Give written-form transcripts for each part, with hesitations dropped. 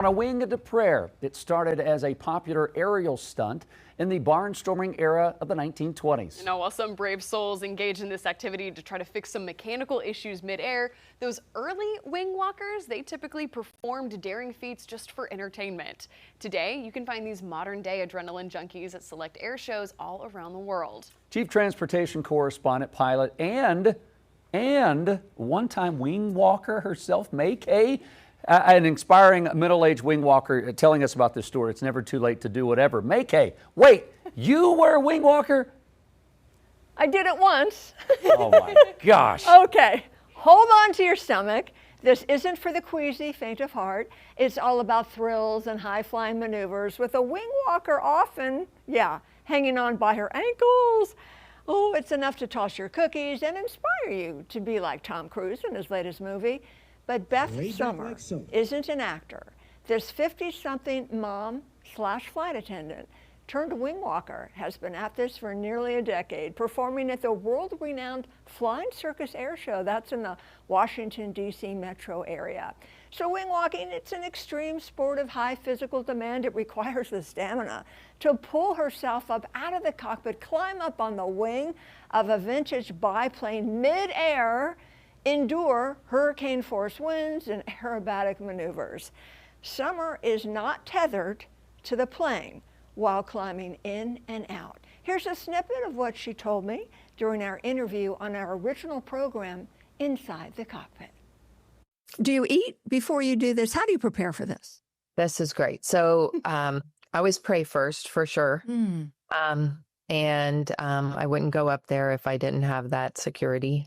On a wing to prayer, it started as a popular aerial stunt in the barnstorming era of the 1920s. You know, while some brave souls engage in this activity to try to fix some mechanical issues midair, those early wing walkers, they typically performed daring feats just for entertainment. Today, you can find these modern-day adrenaline junkies at select air shows all around the world. Chief Transportation Correspondent, pilot, and one-time wing walker herself, MayCay, an inspiring middle-aged wing walker, telling us about this story. It's never too late to do whatever. MayCay, wait, you were a wing walker? I did it once. Oh my gosh. Okay, hold on to your stomach. This isn't for the queasy, faint of heart. It's all about thrills and high-flying maneuvers with a wing walker often, hanging on by her ankles. Oh, it's enough to toss your cookies and inspire you to be like Tom Cruise in his latest movie. But Beth Summer isn't an actor. This 50-something mom/flight attendant turned wing walker has been at this for nearly a decade, performing at the world-renowned Flying Circus Air Show. That's in the Washington, D.C. metro area. So wing walking, it's an extreme sport of high physical demand. It requires the stamina to pull herself up out of the cockpit, climb up on the wing of a vintage biplane mid-air, endure hurricane force winds and aerobatic maneuvers. Summer is not tethered to the plane while climbing in and out. Here's a snippet of what she told me during our interview on our original program, Inside the Cockpit. Do you eat before you do this? How do you prepare for this? This is great. So I always pray first, for sure. I wouldn't go up there if I didn't have that security.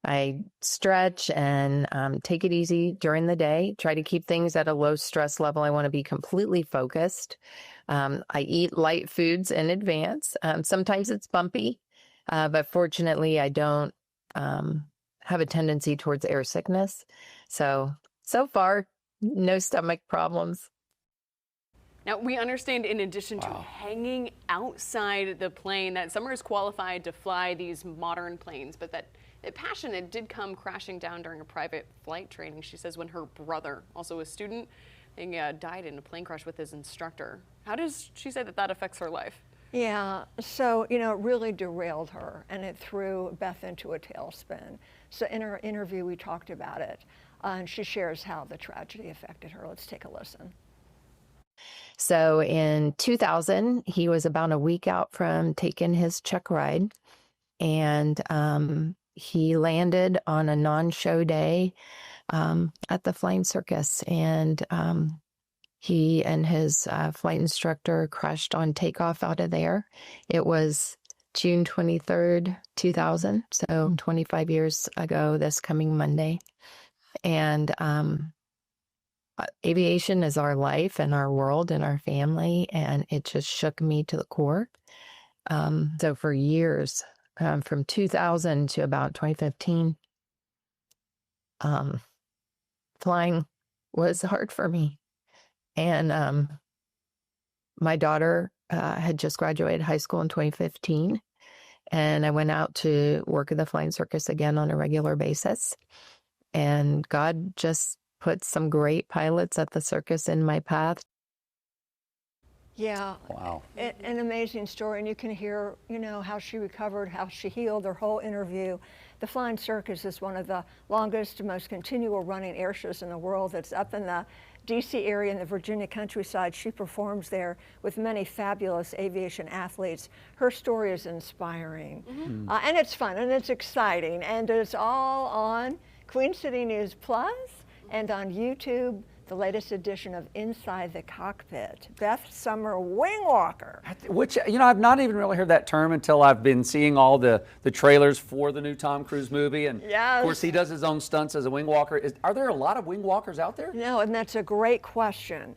I stretch and take it easy during the day, try to keep things at a low stress level. I want to be completely focused. I eat light foods in advance. Sometimes it's bumpy, but fortunately I don't have a tendency towards air sickness. So far, no stomach problems. Now, we understand in addition to hanging outside the plane that Summer is qualified to fly these modern planes, but that passion, it did come crashing down during a private flight training. She says when her brother, also a student, died in a plane crash with his instructor. How does she say that affects her life? Yeah, so, it really derailed her, and it threw Beth into a tailspin. So in our interview, we talked about it, and she shares how the tragedy affected her. Let's take a listen. So in 2000, he was about a week out from taking his check ride, and he landed on a non-show day at the Flying Circus, and he and his flight instructor crashed on takeoff out of there. It was June 23rd, 2000, so 25 years ago this coming Monday. And aviation is our life and our world and our family, and it just shook me to the core. So for years, from 2000 to about 2015, flying was hard for me. And my daughter had just graduated high school in 2015, and I went out to work at the Flying Circus again on a regular basis. And God just put some great pilots at the circus in my path. Yeah, wow. An amazing story, and you can hear, how she recovered, how she healed, her whole interview. The Flying Circus is one of the longest, most continual running air shows in the world. It's up in the D.C. area in the Virginia countryside. She performs there with many fabulous aviation athletes. Her story is inspiring, and it's fun, and it's exciting, and it's all on Queen City News Plus and on YouTube, the latest edition of Inside the Cockpit. Beth Summer, wing walker. Which, I've not even really heard that term until I've been seeing all the trailers for the new Tom Cruise movie. And of course, he does his own stunts as a wing walker. Are there a lot of wing walkers out there? No, and that's a great question.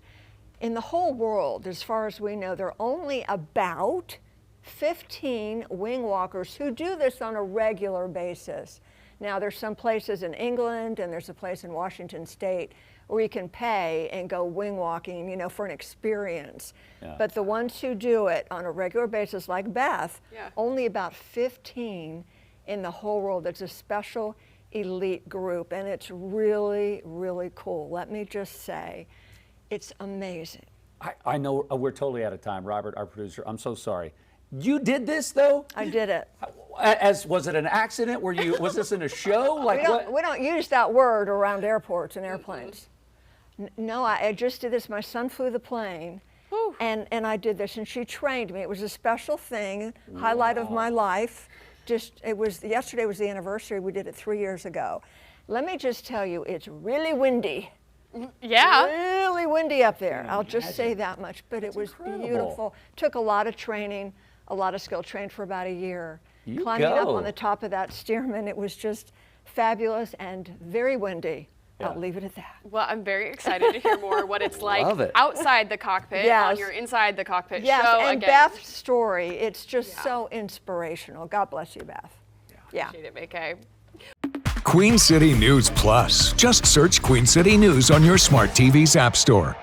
In the whole world, as far as we know, there are only about 15 wing walkers who do this on a regular basis. Now, there's some places in England, and there's a place in Washington State where you can pay and go wing walking, for an experience. Yeah. But the ones who do it on a regular basis, like Beth, only about 15 in the whole world. It's a special elite group, and it's really, really cool. Let me just say, It's amazing. I know we're totally out of time. Robert, our producer, I'm so sorry. You did this though? I did it. Was it an accident? Was this in a show? Like We don't use that word around airports and airplanes. No, I just did this. My son flew the plane, and I did this, and she trained me. It was a special thing, highlight of my life. Yesterday was the anniversary. We did it 3 years ago. Let me just tell you, it's really windy. Yeah. Really windy up there. I'll just say that much. But it was incredible. beautiful. Took a lot of training, a lot of skill. Trained for about a year. You Climbing up go. on the top of that Stearman, it was just fabulous and very windy. Yeah. I'll leave it at that. Well, I'm very excited to hear more what it's like Love it. outside the cockpit Yes. on your Inside the Cockpit Yes, show and again. Beth's story, it's just so inspirational. God bless you, Beth. Yeah. Appreciate it, MayCay. Queen City News Plus. Just search Queen City News on your smart TV's app store.